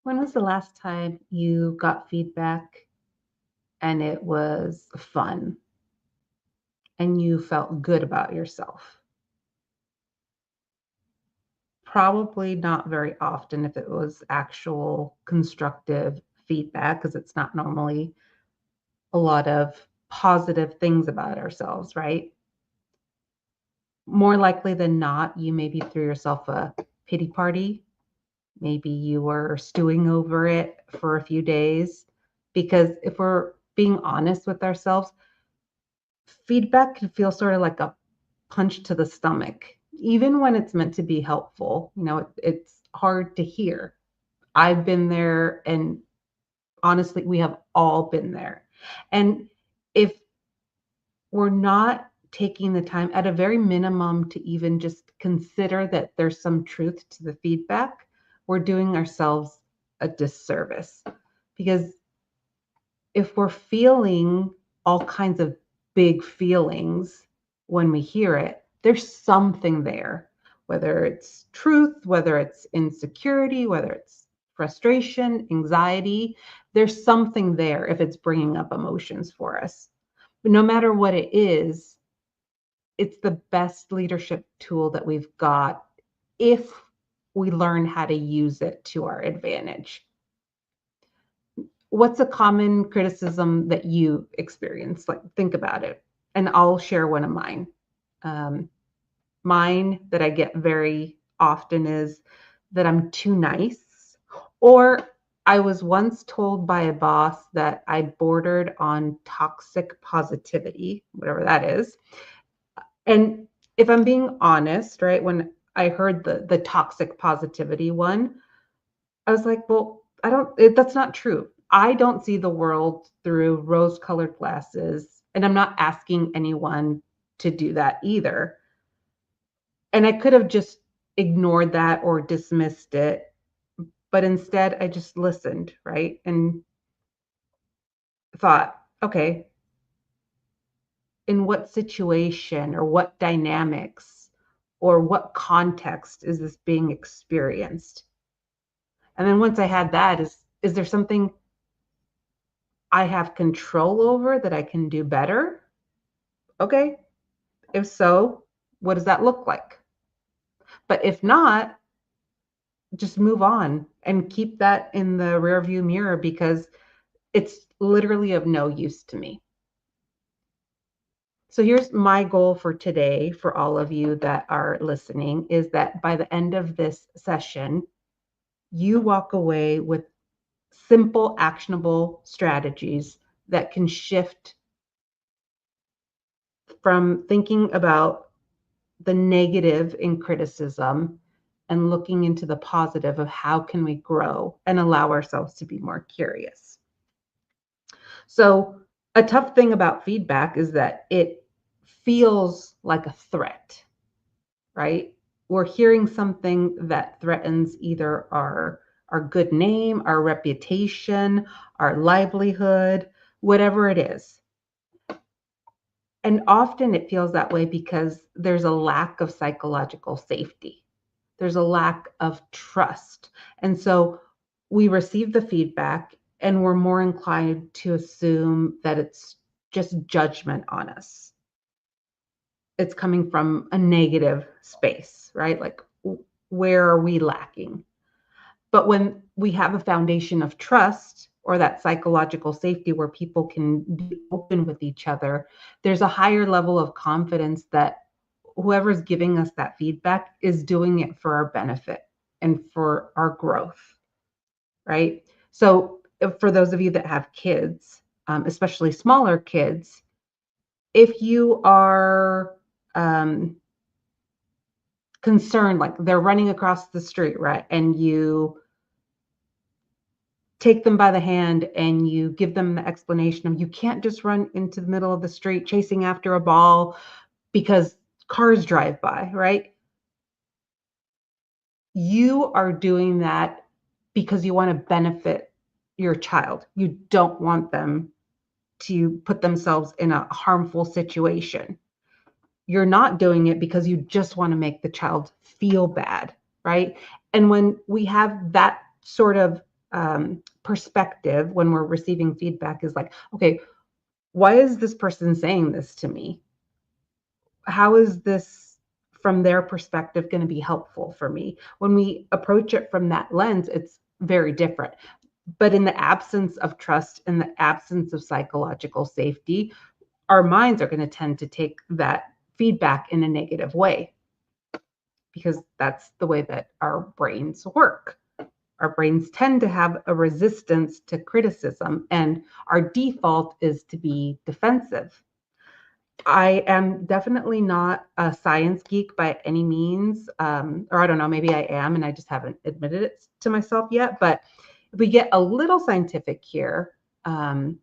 When was the last time you got feedback and it was fun and you felt good about yourself? Probably not very often if it was actual constructive feedback, because it's not normally a lot of positive things about ourselves, right? More likely than not, you maybe threw yourself a pity party. Maybe you were stewing over it for a few days. Because if we're being honest with ourselves, feedback can feel sort of like a punch to the stomach, even when it's meant to be helpful. It's hard to hear. I've been there, and honestly, we have all been there. And if we're not taking the time, at a very minimum, to even just consider that there's some truth to the feedback, we're doing ourselves a disservice. Because if we're feeling all kinds of big feelings when we hear it, there's something there, whether it's truth, whether it's insecurity, whether it's frustration, anxiety, there's something there if it's bringing up emotions for us. But no matter what it is, it's the best leadership tool that we've got if we learn how to use it to our advantage. What's a common criticism that you experience? Like, think about it, and I'll share one of mine. Um, Mine that I get very often is that I'm too nice, or I was once told by a boss that I bordered on toxic positivity, whatever that is. And if I'm being honest, right, when I heard the toxic positivity one, I was like, well, that's not true. I don't see the world through rose-colored glasses, and I'm not asking anyone to do that either. And I could have just ignored that or dismissed it, but instead I just listened, right? And thought, okay, in what situation or what dynamics or what context is this being experienced? And then once I had that, is there something I have control over that I can do better? Okay. If so, what does that look like? But if not, just move on and keep that in the rearview mirror, because it's literally of no use to me. So here's my goal for today for all of you that are listening, is that by the end of this session, you walk away with simple, actionable strategies that can shift from thinking about the negative in criticism and looking into the positive of how can we grow and allow ourselves to be more curious. So a tough thing about feedback is that it feels like a threat, right? We're hearing something that threatens either our good name, our reputation, our livelihood, whatever it is. And often it feels that way because there's a lack of psychological safety. There's a lack of trust. And so we receive the feedback and we're more inclined to assume that it's just judgment on us. It's coming from a negative space, right? Like, where are we lacking? But when we have a foundation of trust or that psychological safety where people can be open with each other, there's a higher level of confidence that whoever's giving us that feedback is doing it for our benefit and for our growth, right? So, for those of you that have kids, especially smaller kids, if you are concerned, like they're running across the street, right? And you take them by the hand and you give them the explanation of, you can't just run into the middle of the street chasing after a ball because cars drive by, right? You are doing that because you want to benefit your child. You don't want them to put themselves in a harmful situation. You're not doing it because you just want to make the child feel bad, right? And when we have that sort of perspective when we're receiving feedback is like, okay, why is this person saying this to me? How is this from their perspective going to be helpful for me? When we approach it from that lens, it's very different. But in the absence of trust, in the absence of psychological safety, our minds are going to tend to take that feedback in a negative way because that's the way that our brains work. Our brains tend to have a resistance to criticism, and our default is to be defensive. I am definitely not a science geek by any means, or I don't know, maybe I am, and I just haven't admitted it to myself yet. But if we get a little scientific here, and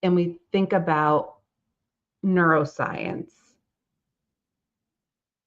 we think about neuroscience,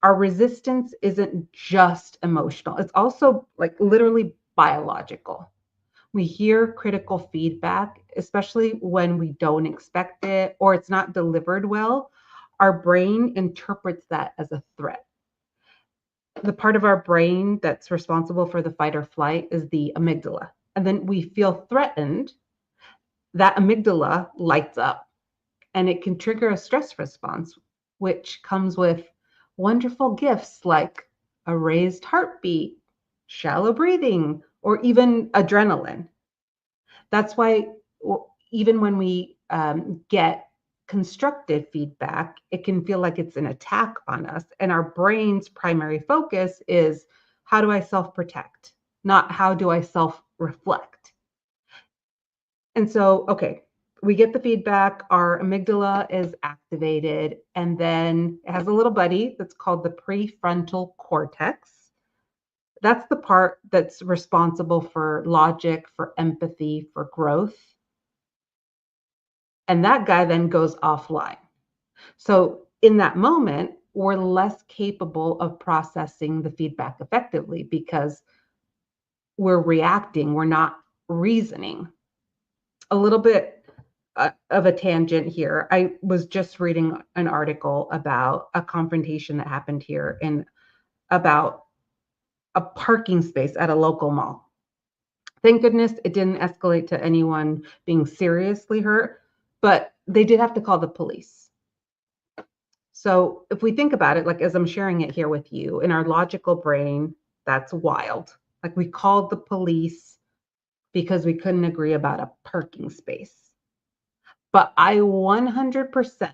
our resistance isn't just emotional, it's also like literally biological. We hear critical feedback, especially when we don't expect it or it's not delivered well. Our brain interprets that as a threat. The part of our brain that's responsible for the fight or flight is the amygdala. And then we feel threatened, that amygdala lights up and it can trigger a stress response, which comes with wonderful gifts like a raised heartbeat, shallow breathing, or even adrenaline. That's why even when we get constructive feedback, it can feel like it's an attack on us. And our brain's primary focus is how do I self-protect, not how do I self-reflect. And so, okay, we get the feedback, our amygdala is activated, and then it has a little buddy that's called the prefrontal cortex. That's the part that's responsible for logic, for empathy, for growth. And that guy then goes offline. So in that moment, we're less capable of processing the feedback effectively because we're reacting, we're not reasoning. A little bit of a tangent here. I was just reading an article about a confrontation that happened here in about a parking space at a local mall. Thank goodness it didn't escalate to anyone being seriously hurt, but they did have to call the police. So if we think about it, like as I'm sharing it here with you, in our logical brain, that's wild. Like we called the police because we couldn't agree about a parking space. But I 100%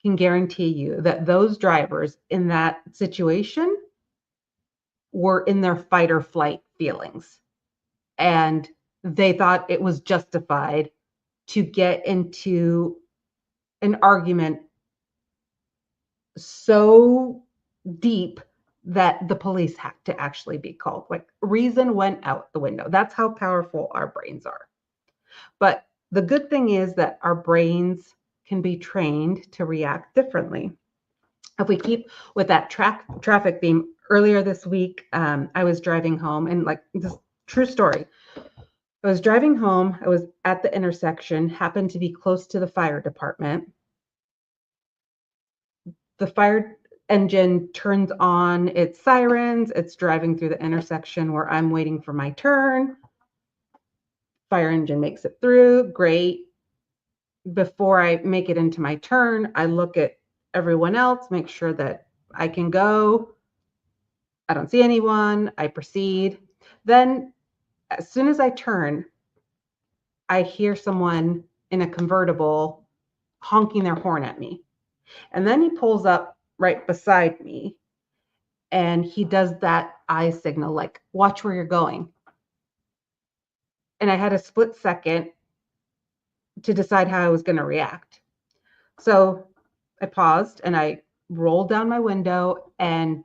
can guarantee you that those drivers in that situation were in their fight or flight feelings. And they thought it was justified to get into an argument so deep that the police had to actually be called. Like reason went out the window. That's how powerful our brains are. But the good thing is that our brains can be trained to react differently. If we keep with that traffic theme, earlier this week, I was driving home and like this true story. I was driving home. I was at the intersection, happened to be close to the fire department. The fire engine turns on its sirens. It's driving through the intersection where I'm waiting for my turn. Fire engine makes it through. Great. Before I make it into my turn, I look at everyone else, make sure that I can go. I don't see anyone. I proceed. Then, as soon as I turn, I hear someone in a convertible honking their horn at me. And then he pulls up right beside me and he does that eye signal, like, watch where you're going. And I had a split second to decide how I was going to react. So I paused and I rolled down my window and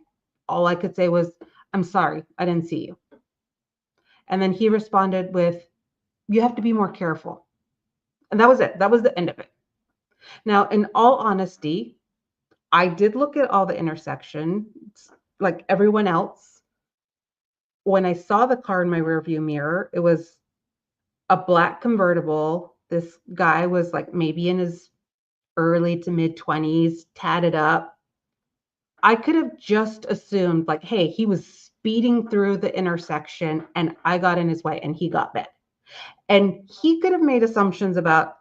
all I could say was, I'm sorry, I didn't see you. And then he responded with, you have to be more careful. And that was it. That was the end of it. Now, in all honesty, I did look at all the intersections like everyone else. When I saw the car in my rearview mirror, it was a black convertible. This guy was like maybe in his early to mid 20s, tatted up. I could have just assumed like, hey, he was speeding through the intersection and I got in his way and he got bit. And he could have made assumptions about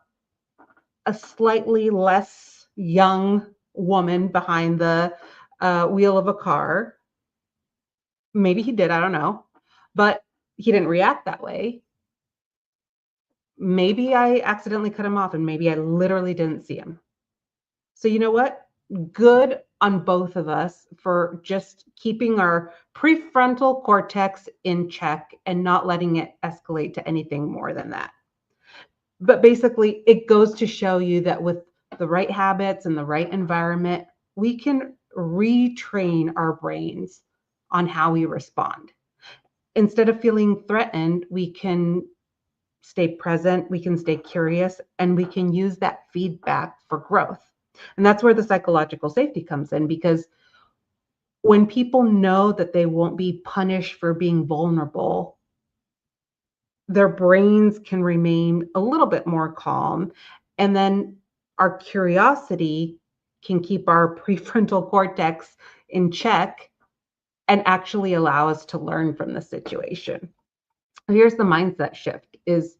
a slightly less young woman behind the wheel of a car. Maybe he did, I don't know. But he didn't react that way. Maybe I accidentally cut him off and maybe I literally didn't see him. So you know what? Good on both of us for just keeping our prefrontal cortex in check and not letting it escalate to anything more than that. But basically, it goes to show you that with the right habits and the right environment, we can retrain our brains on how we respond. Instead of feeling threatened, we can stay present, we can stay curious, and we can use that feedback for growth. And that's where the psychological safety comes in, because when people know that they won't be punished for being vulnerable, their brains can remain a little bit more calm. And then our curiosity can keep our prefrontal cortex in check and actually allow us to learn from the situation. Here's the mindset shift is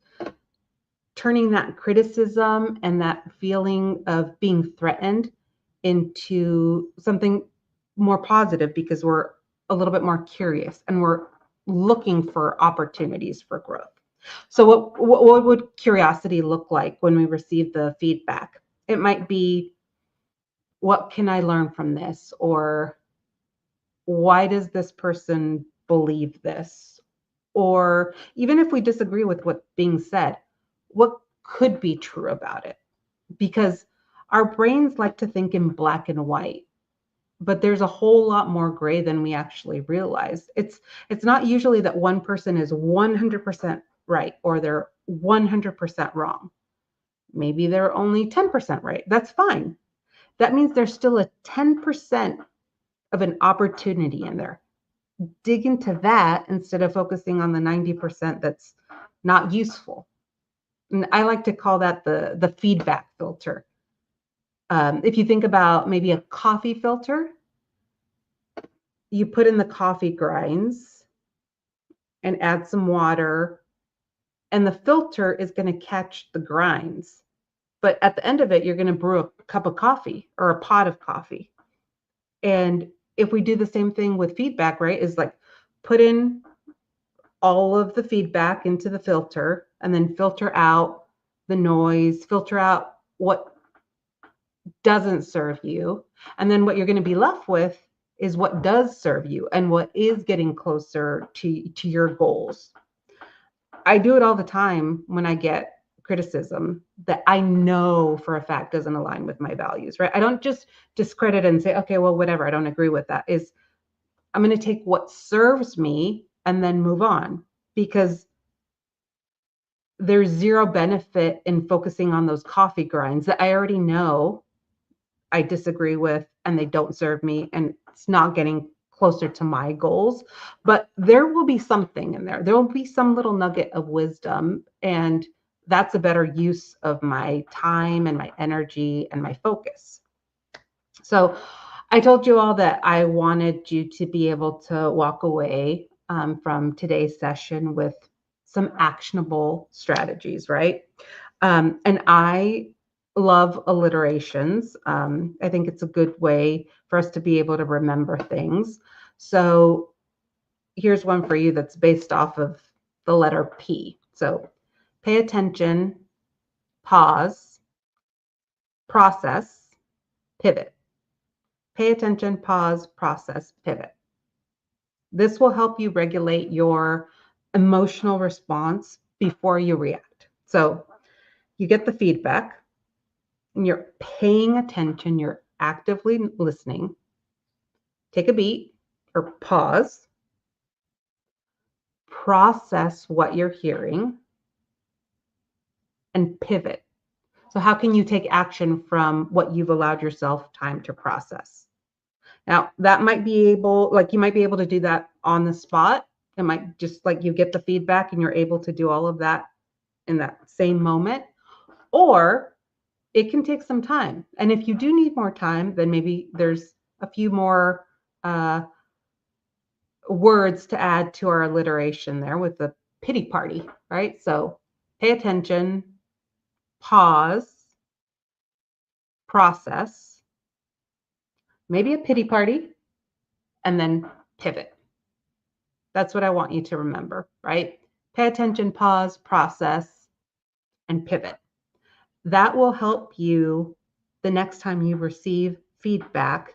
turning that criticism and that feeling of being threatened into something more positive, because we're a little bit more curious and we're looking for opportunities for growth. So what would curiosity look like when we receive the feedback? It might be, what can I learn from this? Or why does this person believe this? Or even if we disagree with what's being said, what could be true about it? Because our brains like to think in black and white, but there's a whole lot more gray than we actually realize. It's not usually that one person is 100% right or they're 100% wrong. Maybe they're only 10% right. That's fine. That means there's still a 10% of an opportunity in there. Dig into that instead of focusing on the 90% that's not useful. And I like to call that the feedback filter. If you think about maybe a coffee filter, you put in the coffee grinds and add some water, and the filter is going to catch the grinds. But at the end of it, you're going to brew a cup of coffee or a pot of coffee. And if we do the same thing with feedback, right, is like put in all of the feedback into the filter and then filter out the noise, filter out what doesn't serve you. And then what you're going to be left with is what does serve you and what is getting closer to your goals. I do it all the time when I get criticism that I know for a fact doesn't align with my values, right? I don't just discredit and say, okay, well, whatever, I don't agree with that. I'm going to take what serves me and then move on, because there's zero benefit in focusing on those coffee grinds that I already know I disagree with and they don't serve me and it's not getting closer to my goals. But there will be something in there. There will be some little nugget of wisdom, and that's a better use of my time and my energy and my focus. So I told you all that I wanted you to be able to walk away from today's session with some actionable strategies, right? And I love alliterations. I think it's a good way for us to be able to remember things. So here's one for you that's based off of the letter P. So pay attention, pause, process, pivot. Pay attention, pause, process, pivot. This will help you regulate your emotional response before you react. So you get the feedback and you're paying attention, you're actively listening. Take a beat or pause, process what you're hearing, and pivot. So how can you take action from what you've allowed yourself time to process? Now, that might be you might be able to do that on the spot. It might just like you get the feedback and you're able to do all of that in that same moment. Or it can take some time. And if you do need more time, then maybe there's a few more words to add to our alliteration there with the pity party, right? So pay attention, pause, process, maybe a pity party, and then pivot. That's what I want you to remember, right? Pay attention, pause, process, and pivot. That will help you the next time you receive feedback,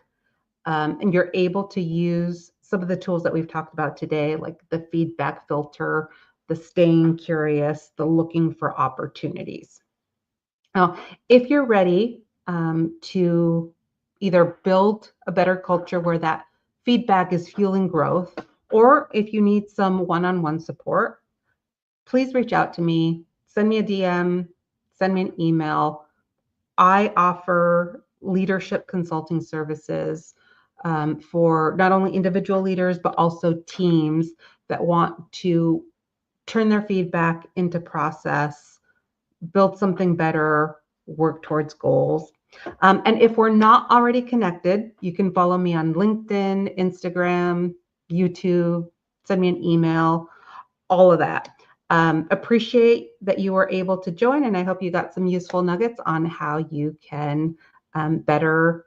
and you're able to use some of the tools that we've talked about today, like the feedback filter, the staying curious, the looking for opportunities. Now, if you're ready to either build a better culture where that feedback is fueling growth, or if you need some one-on-one support, please reach out to me, send me a DM, send me an email. I offer leadership consulting services for not only individual leaders, but also teams that want to turn their feedback into process, build something better, work towards goals. And if we're not already connected, you can follow me on LinkedIn, Instagram, YouTube, send me an email, all of that. Appreciate that you were able to join, and I hope you got some useful nuggets on how you can better